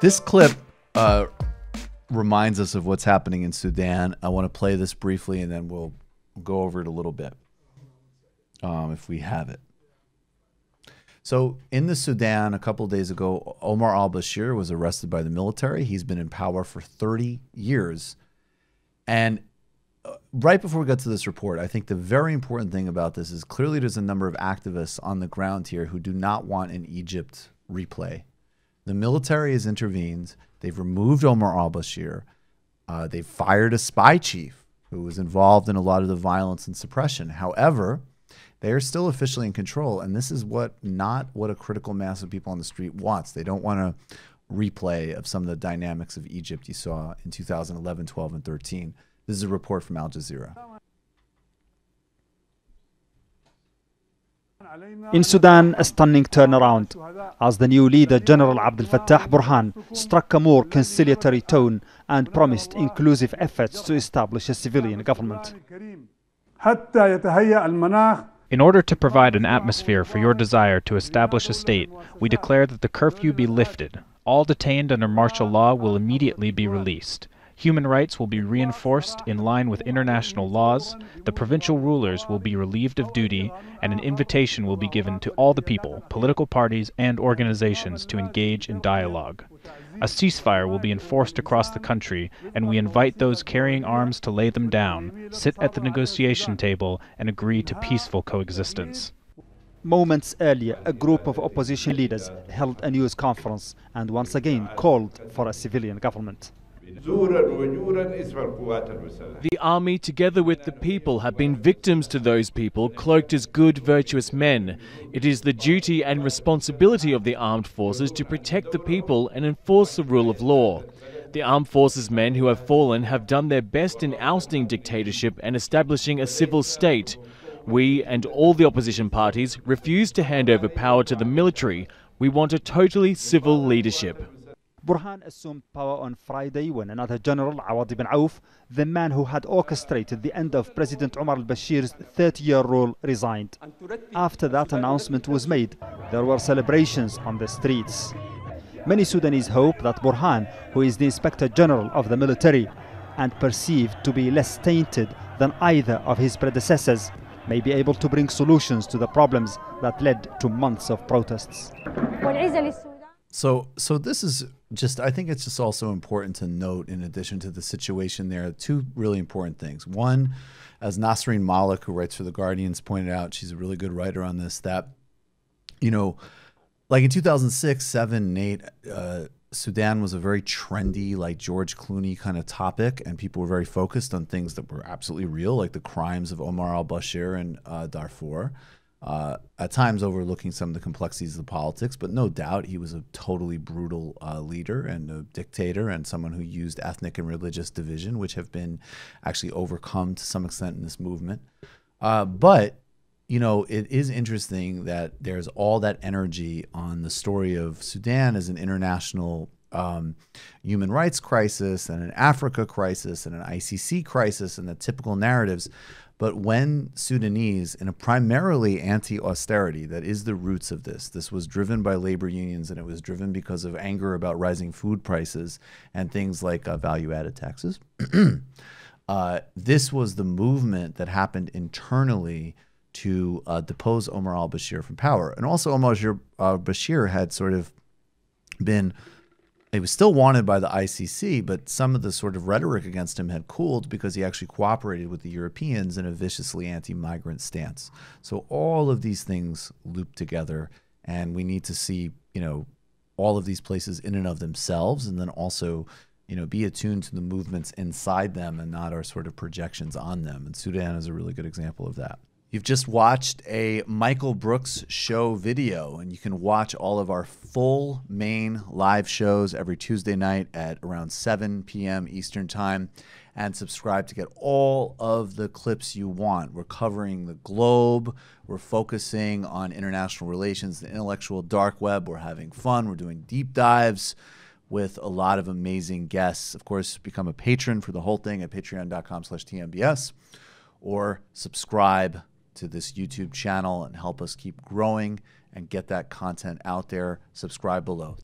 This clip reminds us of what's happening in Sudan. I want to play this briefly, and then we'll go over it a little bit, if we have it. So in the Sudan, a couple of days ago, Omar al-Bashir was arrested by the military. He's been in power for 30 years. And right before we get to this report, I think the very important thing about this is clearly there's a number of activists on the ground here who do not want an Egypt replay. The military has intervened. They've removed Omar al-Bashir. They've fired a spy chief who was involved in a lot of the violence and suppression. However, they are still officially in control, and this is not what a critical mass of people on the street wants. They don't want a replay of some of the dynamics of Egypt you saw in 2011, 12, and 13. This is a report from Al Jazeera. In Sudan, a stunning turnaround as the new leader, General Abdel Fattah Burhan, struck a more conciliatory tone and promised inclusive efforts to establish a civilian government. In order to provide an atmosphere for your desire to establish a state, we declare that the curfew be lifted. All detained under martial law will immediately be released. Human rights will be reinforced in line with international laws, the provincial rulers will be relieved of duty, and an invitation will be given to all the people, political parties, and organizations to engage in dialogue. A ceasefire will be enforced across the country, and we invite those carrying arms to lay them down, sit at the negotiation table, and agree to peaceful coexistence. Moments earlier, a group of opposition leaders held a news conference and once again called for a civilian government. The army, together with the people, have been victims to those people cloaked as good, virtuous men. It is the duty and responsibility of the armed forces to protect the people and enforce the rule of law. The armed forces men who have fallen have done their best in ousting dictatorship and establishing a civil state. We and all the opposition parties refuse to hand over power to the military. We want a totally civil leadership. Burhan assumed power on Friday when another general, Awad ibn Auf, the man who had orchestrated the end of President Omar al-Bashir's 30-year rule, resigned. After that announcement was made, there were celebrations on the streets. Many Sudanese hope that Burhan, who is the Inspector General of the military and perceived to be less tainted than either of his predecessors, may be able to bring solutions to the problems that led to months of protests. So this is just, I think it's just also important to note, in addition to the situation there, two really important things. One, as Nasreen Malik, who writes for The Guardian's, pointed out, she's a really good writer on this, that, you know, like in 2006, 7, and 8, Sudan was a very trendy, like George Clooney kind of topic, and people were very focused on things that were absolutely real, like the crimes of Omar al-Bashir and Darfur. At times overlooking some of the complexities of the politics, but no doubt he was a totally brutal leader and a dictator, and someone who used ethnic and religious division, which have been actually overcome to some extent in this movement. But, you know, it is interesting that there's all that energy on the story of Sudan as an international human rights crisis and an Africa crisis and an ICC crisis and the typical narratives. But when Sudanese, in a primarily anti-austerity, that is the roots of this was driven by labor unions, and it was driven because of anger about rising food prices and things like value-added taxes. This was the movement that happened internally to depose Omar al-Bashir from power. And also Omar al-Bashir had sort of been, he was still wanted by the ICC, but some of the sort of rhetoric against him had cooled because he actually cooperated with the Europeans in a viciously anti-migrant stance. So all of these things loop together, and we need to see, you know, all of these places in and of themselves, and then also, you know, be attuned to the movements inside them and not our sort of projections on them. And Sudan is a really good example of that. You've just watched a Michael Brooks show video, and you can watch all of our full main live shows every Tuesday night at around 7 p.m. Eastern Time, and subscribe to get all of the clips you want. We're covering the globe. We're focusing on international relations, the intellectual dark web. We're having fun. We're doing deep dives with a lot of amazing guests. Of course, become a patron for the whole thing at patreon.com/TMBS, or subscribe to this YouTube channel and help us keep growing and get that content out there. Subscribe below.